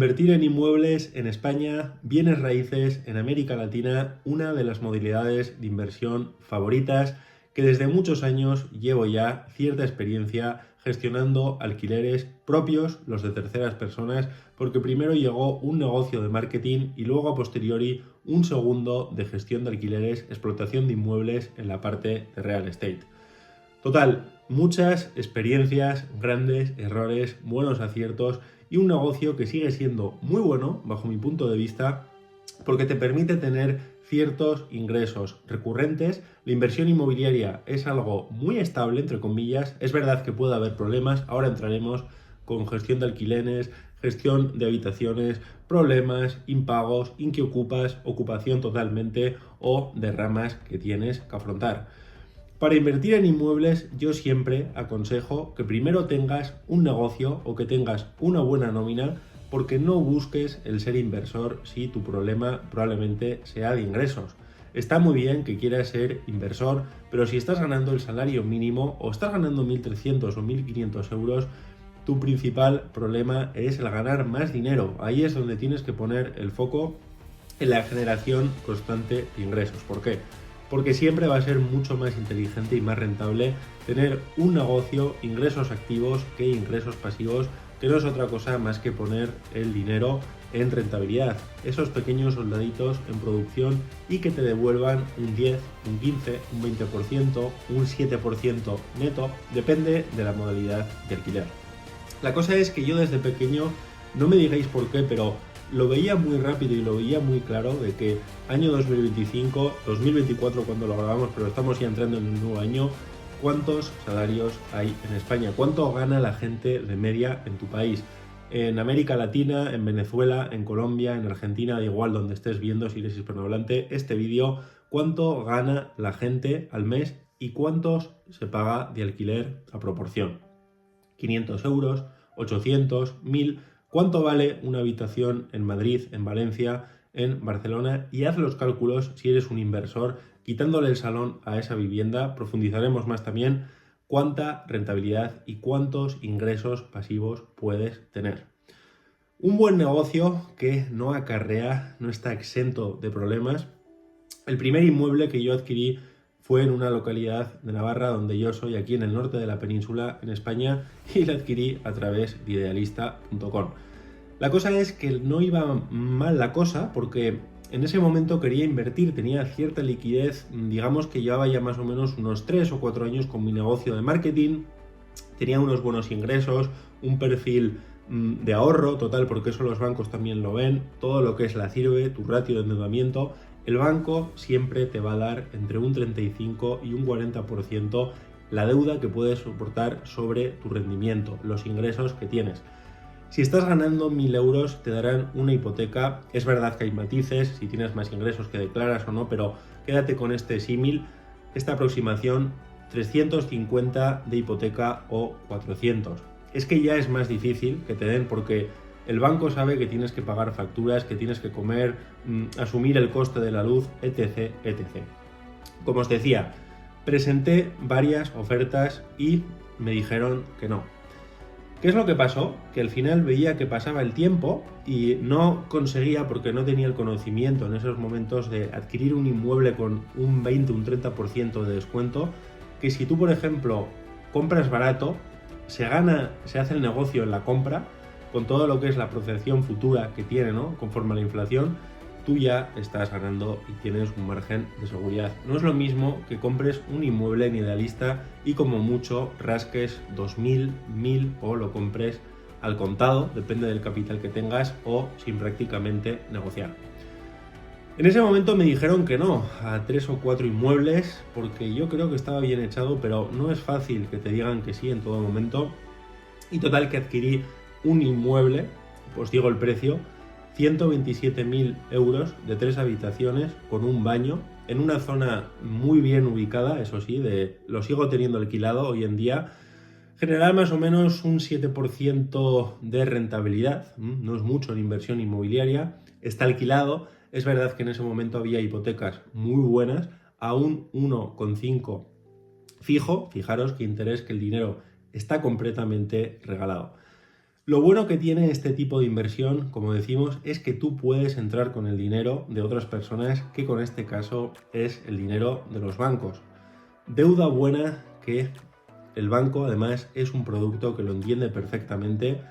Invertir en inmuebles en España, bienes raíces en América Latina, una de las modalidades de inversión favoritas que desde muchos años llevo ya cierta experiencia gestionando alquileres propios, los de terceras personas, porque primero llegó un negocio de marketing y luego a posteriori un segundo de gestión de alquileres, explotación de inmuebles en la parte de real estate. Total, muchas experiencias, grandes errores, buenos aciertos y un negocio que sigue siendo muy bueno, bajo mi punto de vista, porque te permite tener ciertos ingresos recurrentes. La inversión inmobiliaria es algo muy estable, entre comillas. Es verdad que puede haber problemas, ahora entraremos con gestión de alquileres, gestión de habitaciones, problemas, impagos, inquiocupas, ocupación totalmente o derramas que tienes que afrontar. Para invertir en inmuebles yo siempre aconsejo que primero tengas un negocio o que tengas una buena nómina, porque no busques el ser inversor si tu problema probablemente sea de ingresos. Está muy bien que quieras ser inversor, pero si estás ganando el salario mínimo o estás ganando 1.300 o 1.500 euros, tu principal problema es el ganar más dinero. Ahí es donde tienes que poner el foco en la generación constante de ingresos. ¿Por qué? Porque siempre va a ser mucho más inteligente y más rentable tener un negocio, ingresos activos que ingresos pasivos, que no es otra cosa más que poner el dinero en rentabilidad, esos pequeños soldaditos en producción y que te devuelvan un 10, un 15, un 20%, un 7% neto, depende de la modalidad de alquiler. La cosa es que yo desde pequeño, no me digáis por qué, pero lo veía muy rápido y lo veía muy claro de que año 2025, 2024 cuando lo grabamos, pero estamos ya entrando en un nuevo año, ¿cuántos salarios hay en España? ¿Cuánto gana la gente de media en tu país? En América Latina, en Venezuela, en Colombia, en Argentina, da igual donde estés viendo si eres hispanohablante este vídeo, ¿cuánto gana la gente al mes y cuántos se paga de alquiler a proporción? 500 euros, 800, 1000... ¿Cuánto vale una habitación en Madrid, en Valencia, en Barcelona? Y haz los cálculos si eres un inversor, quitándole el salón a esa vivienda. Profundizaremos más también cuánta rentabilidad y cuántos ingresos pasivos puedes tener. Un buen negocio que no acarrea, no está exento de problemas. El primer inmueble que yo adquirí fue en una localidad de Navarra, donde yo soy, aquí en el norte de la península, en España, y la adquirí a través de idealista.com. La cosa es que no iba mal la cosa, porque en ese momento quería invertir, tenía cierta liquidez, digamos que llevaba ya más o menos unos 3 o 4 años con mi negocio de marketing, tenía unos buenos ingresos, un perfil de ahorro total, porque eso los bancos también lo ven, todo lo que es la CIRBE, tu ratio de endeudamiento. El banco siempre te va a dar entre un 35 y un 40% la deuda que puedes soportar sobre tu rendimiento, los ingresos que tienes. Si estás ganando 1.000 euros te darán una hipoteca. Es verdad que hay matices, si tienes más ingresos que declaras o no, pero quédate con este símil, esta aproximación, 350 de hipoteca o 400. Es que ya es más difícil que te den, porque el banco sabe que tienes que pagar facturas, que tienes que comer, asumir el coste de la luz, etc, etc. Como os decía, presenté varias ofertas y me dijeron que no. ¿Qué es lo que pasó? Que al final veía que pasaba el tiempo y no conseguía, porque no tenía el conocimiento en esos momentos, de adquirir un inmueble con un 20, un 30% de descuento, que si tú, por ejemplo, compras barato, se hace el negocio en la compra, con todo lo que es la protección futura que tiene, ¿no? Conforme a la inflación, tú ya estás ganando y tienes un margen de seguridad. No es lo mismo que compres un inmueble en Idealista y como mucho rasques 2.000, 1.000 o lo compres al contado, depende del capital que tengas, o sin prácticamente negociar. En ese momento me dijeron que no a 3 o 4 inmuebles, porque yo creo que estaba bien echado, pero no es fácil que te digan que sí en todo momento. Y total que adquirí un inmueble, os digo el precio, 127.000 euros de 3 habitaciones con un baño, en una zona muy bien ubicada, eso sí, lo sigo teniendo alquilado hoy en día. Generar más o menos un 7% de rentabilidad, no es mucho en inversión inmobiliaria, está alquilado. Es verdad que en ese momento había hipotecas muy buenas, a un 1,5 fijo. Fijaros qué interés, que el dinero está completamente regalado. Lo bueno que tiene este tipo de inversión, como decimos, es que tú puedes entrar con el dinero de otras personas, que con este caso es el dinero de los bancos. Deuda buena que el banco además es un producto que lo entiende perfectamente.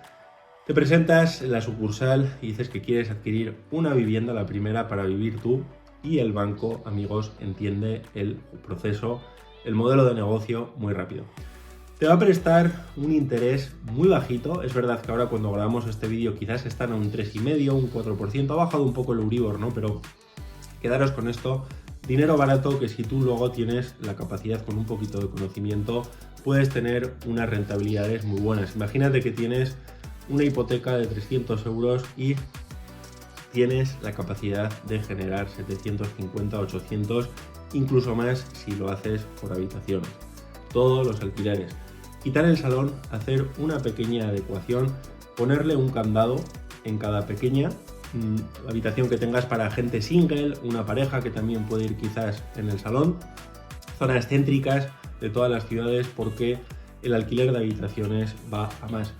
Te presentas en la sucursal y dices que quieres adquirir una vivienda, la primera para vivir tú, y el banco, amigos, entiende el proceso, el modelo de negocio muy rápido. Te va a prestar un interés muy bajito. Es verdad que ahora cuando grabamos este vídeo quizás están a un 3,5, un 4%, ha bajado un poco el Euribor, ¿no? Pero quedaros con esto, dinero barato que si tú luego tienes la capacidad con un poquito de conocimiento, puedes tener unas rentabilidades muy buenas. Imagínate que tienes una hipoteca de 300 euros y tienes la capacidad de generar 750, 800, incluso más si lo haces por habitaciones. Todos los alquileres. Quitar el salón, hacer una pequeña adecuación, ponerle un candado en cada pequeña habitación que tengas para gente single, una pareja que también puede ir quizás en el salón, zonas céntricas de todas las ciudades, porque el alquiler de habitaciones va a más.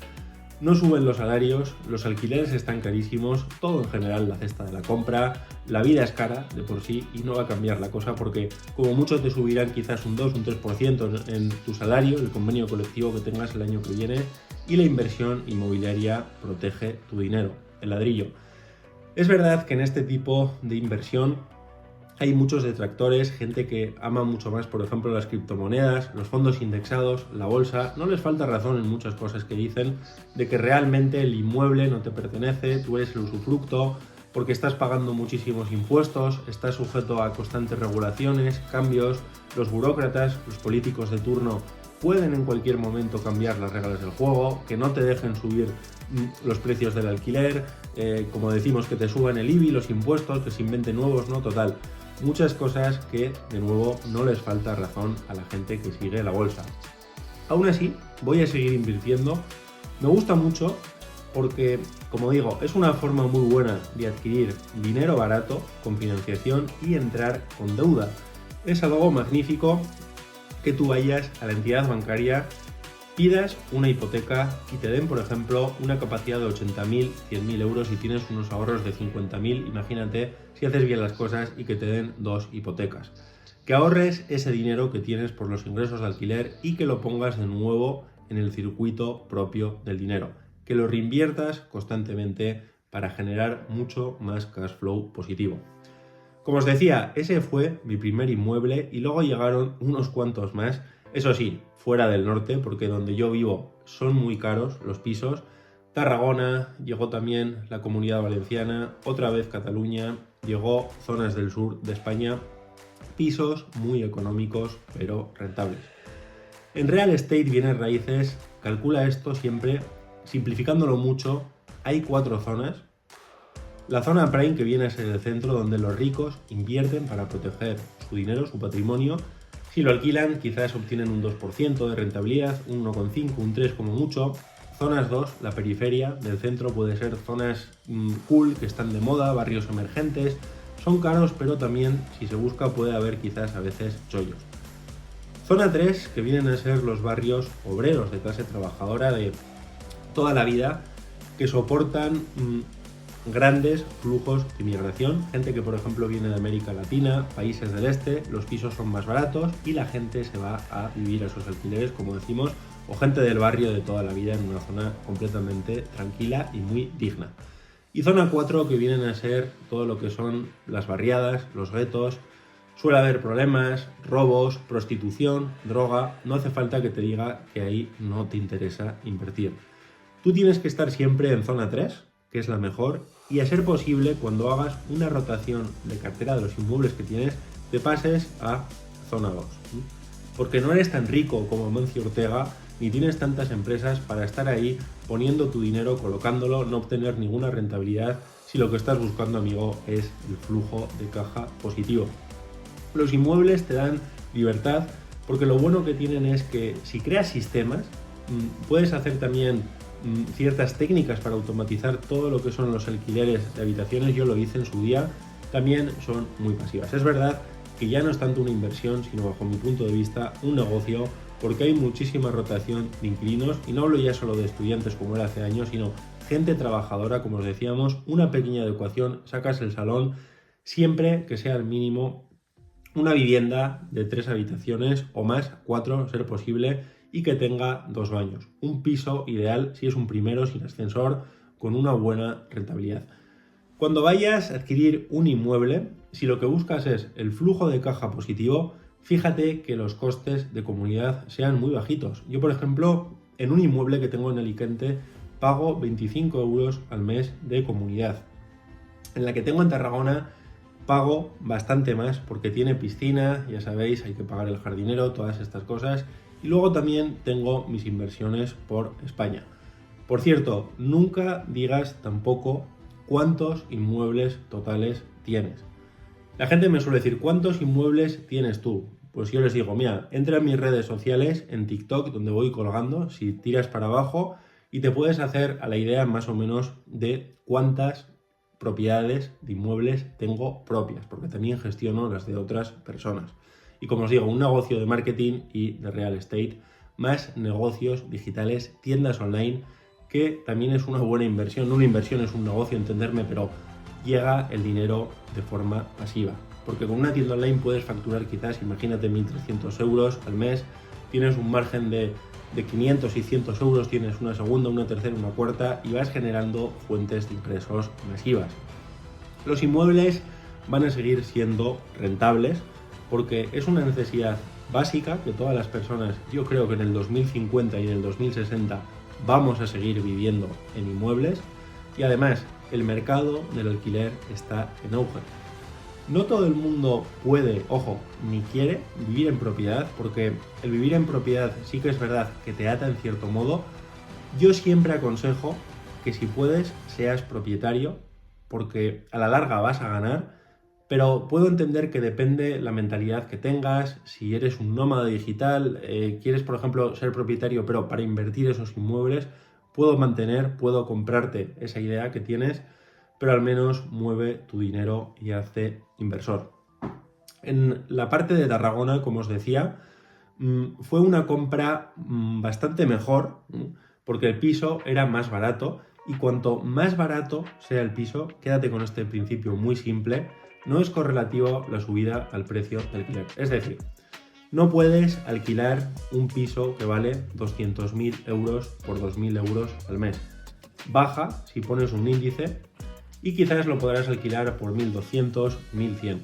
No suben los salarios, los alquileres están carísimos, todo en general, la cesta de la compra, la vida es cara de por sí y no va a cambiar la cosa porque como mucho te subirán quizás un 2, un 3% en tu salario, el convenio colectivo que tengas el año que viene, y la inversión inmobiliaria protege tu dinero, el ladrillo. Es verdad que en este tipo de inversión hay muchos detractores, gente que ama mucho más, por ejemplo, las criptomonedas, los fondos indexados, la bolsa. No les falta razón en muchas cosas que dicen de que realmente el inmueble no te pertenece, tú eres el usufructo, porque estás pagando muchísimos impuestos, estás sujeto a constantes regulaciones, cambios, los burócratas, los políticos de turno pueden en cualquier momento cambiar las reglas del juego, que no te dejen subir los precios del alquiler, como decimos, que te suban el IBI, los impuestos, que se inventen nuevos, ¿no? Total. Muchas cosas que, de nuevo, no les falta razón a la gente que sigue la bolsa. Aún así, voy a seguir invirtiendo. Me gusta mucho porque, como digo, es una forma muy buena de adquirir dinero barato con financiación y entrar con deuda. Es algo magnífico que tú vayas a la entidad bancaria, pidas una hipoteca y te den, por ejemplo, una capacidad de 80.000, 100.000 euros y tienes unos ahorros de 50.000, imagínate si haces bien las cosas y que te den 2 hipotecas. Que ahorres ese dinero que tienes por los ingresos de alquiler y que lo pongas de nuevo en el circuito propio del dinero. Que lo reinviertas constantemente para generar mucho más cash flow positivo. Como os decía, ese fue mi primer inmueble y luego llegaron unos cuantos más. Eso sí, fuera del norte, porque donde yo vivo son muy caros los pisos. Tarragona, llegó también la Comunidad Valenciana, otra vez Cataluña, llegó zonas del sur de España. Pisos muy económicos, pero rentables. En real estate, bienes raíces, calcula esto siempre, simplificándolo mucho, hay 4 zonas. La zona prime, que viene a ser el centro donde los ricos invierten para proteger su dinero, su patrimonio. Si lo alquilan, quizás obtienen un 2% de rentabilidad, un 1,5, un 3 como mucho. Zonas 2, la periferia del centro, puede ser zonas cool, que están de moda, barrios emergentes. Son caros, pero también, si se busca, puede haber quizás a veces chollos. Zona 3, que vienen a ser los barrios obreros de clase trabajadora de toda la vida, que soportan grandes flujos de inmigración, gente que por ejemplo viene de América Latina, países del este, los pisos son más baratos y la gente se va a vivir a esos alquileres, como decimos, o gente del barrio de toda la vida en una zona completamente tranquila y muy digna. Y zona 4, que vienen a ser todo lo que son las barriadas, los guetos. Suele haber problemas, robos, prostitución, droga. No hace falta que te diga que ahí no te interesa invertir. Tú tienes que estar siempre en zona 3, que es la mejor, y a ser posible, cuando hagas una rotación de cartera de los inmuebles que tienes, te pases a zona 2. Porque no eres tan rico como Amancio Ortega, ni tienes tantas empresas para estar ahí poniendo tu dinero, colocándolo, no obtener ninguna rentabilidad, si lo que estás buscando, amigo, es el flujo de caja positivo. Los inmuebles te dan libertad, porque lo bueno que tienen es que si creas sistemas, puedes hacer también ciertas técnicas para automatizar todo lo que son los alquileres de habitaciones. Yo lo hice en su día, también son muy pasivas. Es verdad que ya no es tanto una inversión, sino bajo mi punto de vista un negocio, porque hay muchísima rotación de inquilinos, y no hablo ya solo de estudiantes como era hace años, sino gente trabajadora, como os decíamos, una pequeña adecuación, sacas el salón, siempre que sea al mínimo una vivienda de 3 habitaciones o más, 4 a ser posible, y que tenga 2 baños. Un piso ideal si es un primero sin ascensor, con una buena rentabilidad. Cuando vayas a adquirir un inmueble, si lo que buscas es el flujo de caja positivo, fíjate que los costes de comunidad sean muy bajitos. Yo, por ejemplo, en un inmueble que tengo en Alicante, pago 25 euros al mes de comunidad. En la que tengo en Tarragona, pago bastante más porque tiene piscina, ya sabéis, hay que pagar el jardinero, todas estas cosas. Y luego también tengo mis inversiones por España. Por cierto, nunca digas tampoco cuántos inmuebles totales tienes. La gente me suele decir, ¿cuántos inmuebles tienes tú? Pues yo les digo, mira, entra en mis redes sociales, en TikTok, donde voy colgando, si tiras para abajo, y te puedes hacer a la idea más o menos de cuántas propiedades de inmuebles tengo propias, porque también gestiono las de otras personas. Y como os digo, un negocio de marketing y de real estate, más negocios digitales, tiendas online, que también es una buena inversión. No una inversión, es un negocio, entenderme, pero llega el dinero de forma pasiva. Porque con una tienda online puedes facturar quizás, imagínate, 1.300 euros al mes, tienes un margen de 500, 600 euros, tienes una segunda, una tercera, una cuarta y vas generando fuentes de ingresos masivas. Los inmuebles van a seguir siendo rentables porque es una necesidad básica que todas las personas, yo creo que en el 2050 y en el 2060 vamos a seguir viviendo en inmuebles, y además el mercado del alquiler está en auge. No todo el mundo puede, ojo, ni quiere vivir en propiedad, porque el vivir en propiedad sí que es verdad que te ata en cierto modo. Yo siempre aconsejo que si puedes seas propietario, porque a la larga vas a ganar, pero puedo entender que depende la mentalidad que tengas. Si eres un nómada digital, quieres por ejemplo ser propietario, pero para invertir esos inmuebles, puedo comprarte esa idea que tienes, pero al menos mueve tu dinero y hazte inversor. En la parte de Tarragona, como os decía, fue una compra bastante mejor, porque el piso era más barato, y cuanto más barato sea el piso, quédate con este principio muy simple, no es correlativo la subida al precio del alquiler. Es decir, no puedes alquilar un piso que vale 200.000 euros por 2.000 euros al mes. Baja si pones un índice y quizás lo podrás alquilar por 1.200, 1.100.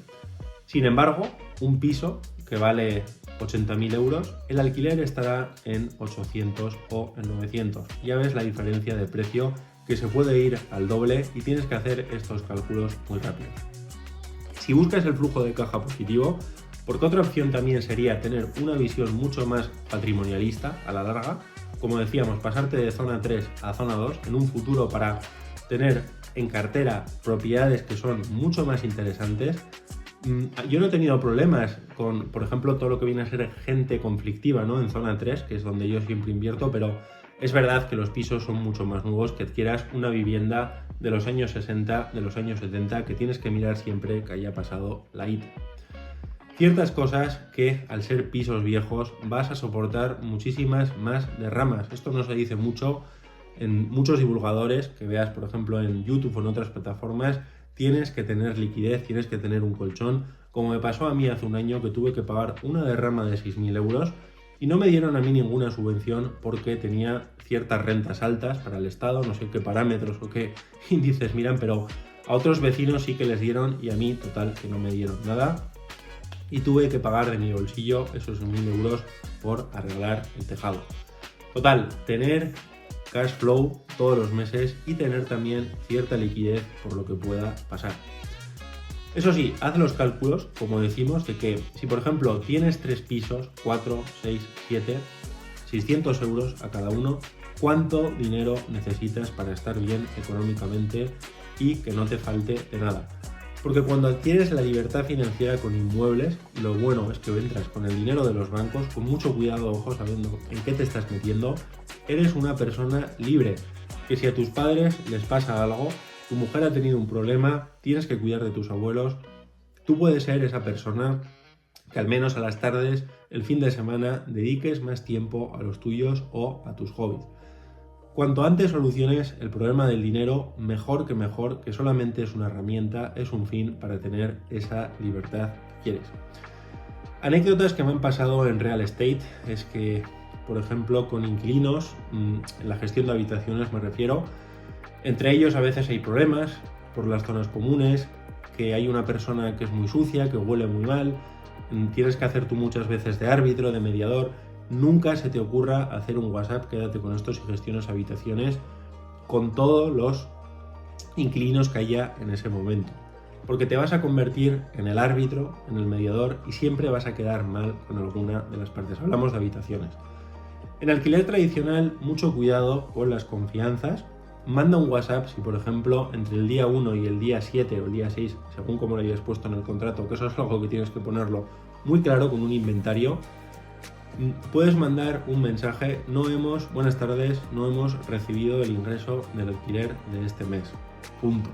Sin embargo, un piso que vale 80.000 euros, el alquiler estará en 800 o en 900. Ya ves la diferencia de precio, que se puede ir al doble, y tienes que hacer estos cálculos muy rápido. Si buscas el flujo de caja positivo, porque otra opción también sería tener una visión mucho más patrimonialista a la larga, como decíamos, pasarte de zona 3 a zona 2 en un futuro para tener en cartera propiedades que son mucho más interesantes. Yo no he tenido problemas con, por ejemplo, todo lo que viene a ser gente conflictiva, ¿no? En zona 3, que es donde yo siempre invierto, pero es verdad que los pisos son mucho más nuevos, que adquieras una vivienda de los años 60, de los años 70, que tienes que mirar siempre que haya pasado la IT. Ciertas cosas que al ser pisos viejos vas a soportar muchísimas más derramas. Esto no se dice mucho en muchos divulgadores que veas, por ejemplo, en YouTube o en otras plataformas. Tienes que tener liquidez, tienes que tener un colchón, como me pasó a mí hace un año, que tuve que pagar una derrama de 6.000 euros y no me dieron a mí ninguna subvención porque tenía ciertas rentas altas para el Estado, no sé qué parámetros o qué índices miran, pero a otros vecinos sí que les dieron y a mí, total, que no me dieron nada. Y tuve que pagar de mi bolsillo esos 1.000 euros por arreglar el tejado. Total, tener cash flow todos los meses y tener también cierta liquidez por lo que pueda pasar. Eso sí, haz los cálculos, como decimos, de que si por ejemplo tienes 3 pisos, 4, 6, 7, 600 euros a cada uno, ¿cuánto dinero necesitas para estar bien económicamente y que no te falte de nada? Porque cuando adquieres la libertad financiera con inmuebles, lo bueno es que entras con el dinero de los bancos, con mucho cuidado, ojo, sabiendo en qué te estás metiendo, eres una persona libre, que si a tus padres les pasa algo, tu mujer ha tenido un problema, tienes que cuidar de tus abuelos, tú puedes ser esa persona que al menos a las tardes, el fin de semana, dediques más tiempo a los tuyos o a tus hobbies. Cuanto antes soluciones el problema del dinero, mejor, que solamente es una herramienta, es un fin para tener esa libertad que quieres. Anécdotas que me han pasado en real estate es que, por ejemplo, con inquilinos, en la gestión de habitaciones me refiero, entre ellos a veces hay problemas por las zonas comunes, que hay una persona que es muy sucia, que huele muy mal, tienes que hacer tú muchas veces de árbitro, de mediador. Nunca se te ocurra hacer un WhatsApp, quédate con estos y gestionas habitaciones con todos los inquilinos que haya en ese momento. Porque te vas a convertir en el árbitro, en el mediador y siempre vas a quedar mal con alguna de las partes. Hablamos de habitaciones. En alquiler tradicional, mucho cuidado con las confianzas. Manda un WhatsApp si, por ejemplo, entre el día 1 y el día 7 o el día 6, según como lo hayas puesto en el contrato, que eso es algo que tienes que ponerlo muy claro con un inventario, puedes mandar un mensaje: buenas tardes, no hemos recibido el ingreso del alquiler de este mes. Punto.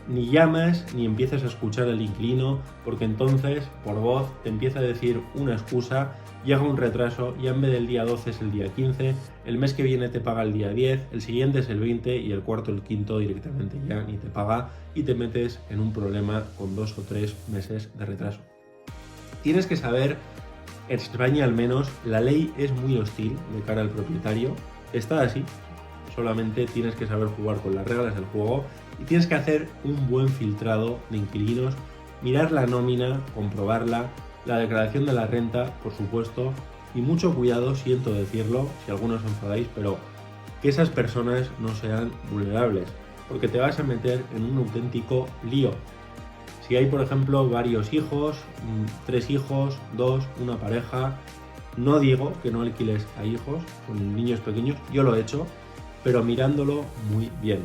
Ni llamas ni empiezas a escuchar al inquilino, porque entonces por voz te empieza a decir una excusa, llega un retraso, ya en vez del día 12 es el día 15, el mes que viene te paga el día 10, el siguiente es el 20 y el cuarto, el quinto directamente ya ni te paga y te metes en un problema con 2 o 3 meses de retraso. Tienes que saber, en España al menos, la ley es muy hostil de cara al propietario, está así, solamente tienes que saber jugar con las reglas del juego y tienes que hacer un buen filtrado de inquilinos, mirar la nómina, comprobarla, la declaración de la renta, por supuesto, y mucho cuidado, siento decirlo, si algunos os enfadáis, pero que esas personas no sean vulnerables, porque te vas a meter en un auténtico lío. Si hay, por ejemplo, varios hijos, 3 hijos, 2, una pareja, no digo que no alquiles a hijos con niños pequeños, yo lo he hecho, pero mirándolo muy bien.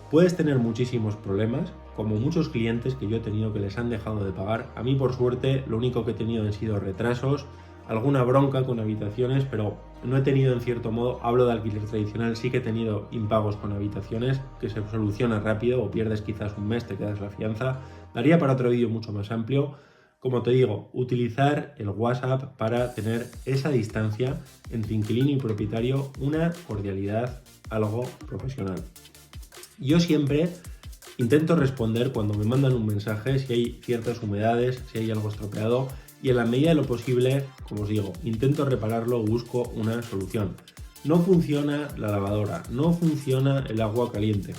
Puedes tener muchísimos problemas, como muchos clientes que yo he tenido que les han dejado de pagar. A mí, por suerte, lo único que he tenido han sido retrasos, alguna bronca con habitaciones, pero no he tenido, en cierto modo, hablo de alquiler tradicional, sí que he tenido impagos con habitaciones, que se soluciona rápido, o pierdes quizás un mes, te quedas la fianza. Daría para otro vídeo mucho más amplio. Como te digo, utilizar el WhatsApp para tener esa distancia entre inquilino y propietario, una cordialidad algo profesional. Yo siempre intento responder cuando me mandan un mensaje si hay ciertas humedades, si hay algo estropeado, y en la medida de lo posible, como os digo, intento repararlo, busco una solución. No funciona la lavadora, no funciona el agua caliente.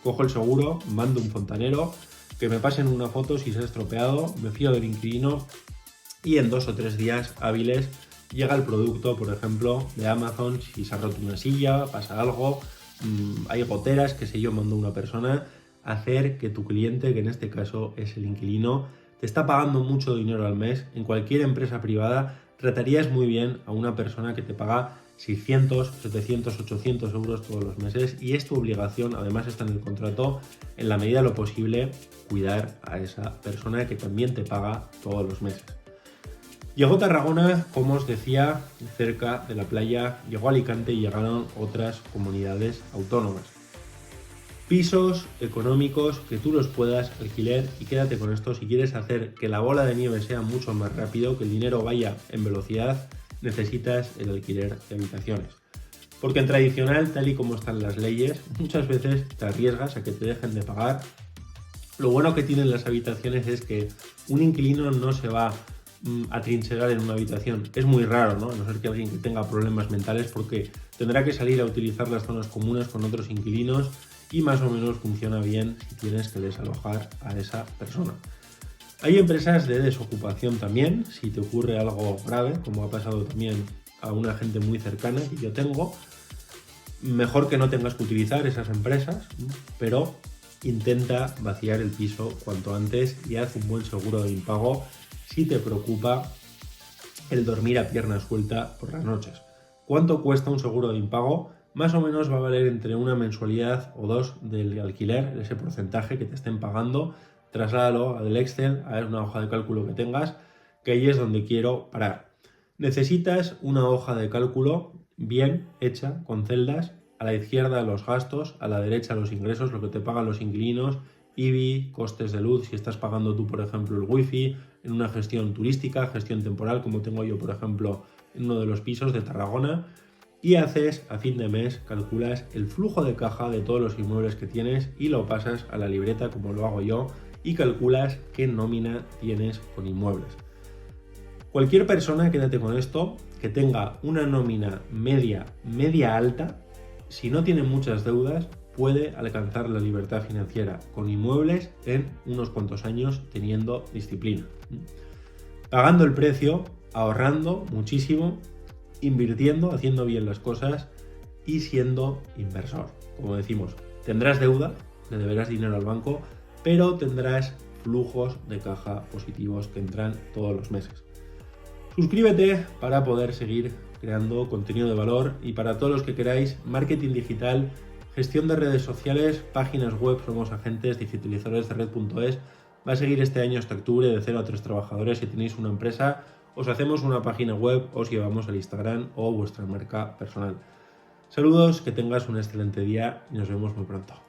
Cojo el seguro, mando un fontanero, que me pasen una foto si se ha estropeado, me fío del inquilino y en 2 o 3 días hábiles llega el producto, por ejemplo, de Amazon. Si se ha roto una silla, pasa algo, hay goteras, qué sé yo, mando una persona a hacer que tu cliente, que en este caso es el inquilino, te está pagando mucho dinero al mes. En cualquier empresa privada tratarías muy bien a una persona que te paga 600, 700, 800 euros todos los meses, y es tu obligación, además está en el contrato, en la medida de lo posible, cuidar a esa persona que también te paga todos los meses. Llegó Tarragona, como os decía, cerca de la playa, llegó Alicante y llegaron otras comunidades autónomas. Pisos económicos que tú los puedas alquilar, y quédate con esto: si quieres hacer que la bola de nieve sea mucho más rápido, que el dinero vaya en velocidad, necesitas el alquiler de habitaciones. Porque en tradicional, tal y como están las leyes, muchas veces te arriesgas a que te dejen de pagar. Lo bueno que tienen las habitaciones es que un inquilino no se va a trincherar en una habitación. Es muy raro, ¿no? A no ser que alguien que tenga problemas mentales, porque tendrá que salir a utilizar las zonas comunes con otros inquilinos, y más o menos funciona bien si tienes que desalojar a esa persona. Hay empresas de desocupación también, si te ocurre algo grave, como ha pasado también a una gente muy cercana que yo tengo. Mejor que no tengas que utilizar esas empresas, pero intenta vaciar el piso cuanto antes y haz un buen seguro de impago si te preocupa el dormir a pierna suelta por las noches. ¿Cuánto cuesta un seguro de impago? Más o menos va a valer entre una mensualidad o 2 del alquiler, ese porcentaje que te estén pagando. Trasládalo al Excel, a una hoja de cálculo que tengas, que ahí es donde quiero parar. Necesitas una hoja de cálculo bien hecha, con celdas: a la izquierda los gastos, a la derecha los ingresos, lo que te pagan los inquilinos, IBI, costes de luz, si estás pagando tú, por ejemplo, el wifi, en una gestión turística, gestión temporal, como tengo yo, por ejemplo, en uno de los pisos de Tarragona, y haces, a fin de mes, calculas el flujo de caja de todos los inmuebles que tienes y lo pasas a la libreta, como lo hago yo, y calculas qué nómina tienes con inmuebles. Cualquier persona, quédate con esto, que tenga una nómina media alta, si no tiene muchas deudas, puede alcanzar la libertad financiera con inmuebles en unos cuantos años teniendo disciplina. Pagando el precio, ahorrando muchísimo, invirtiendo, haciendo bien las cosas y siendo inversor. Como decimos, tendrás deuda, le deberás dinero al banco, pero tendrás flujos de caja positivos que entran todos los meses. Suscríbete para poder seguir creando contenido de valor y para todos los que queráis marketing digital, gestión de redes sociales, páginas web, somos agentes digitalizadores de red.es. Va a seguir este año hasta octubre de 0 a 3 trabajadores. Si tenéis una empresa, os hacemos una página web, os llevamos al Instagram o vuestra marca personal. Saludos, que tengas un excelente día y nos vemos muy pronto.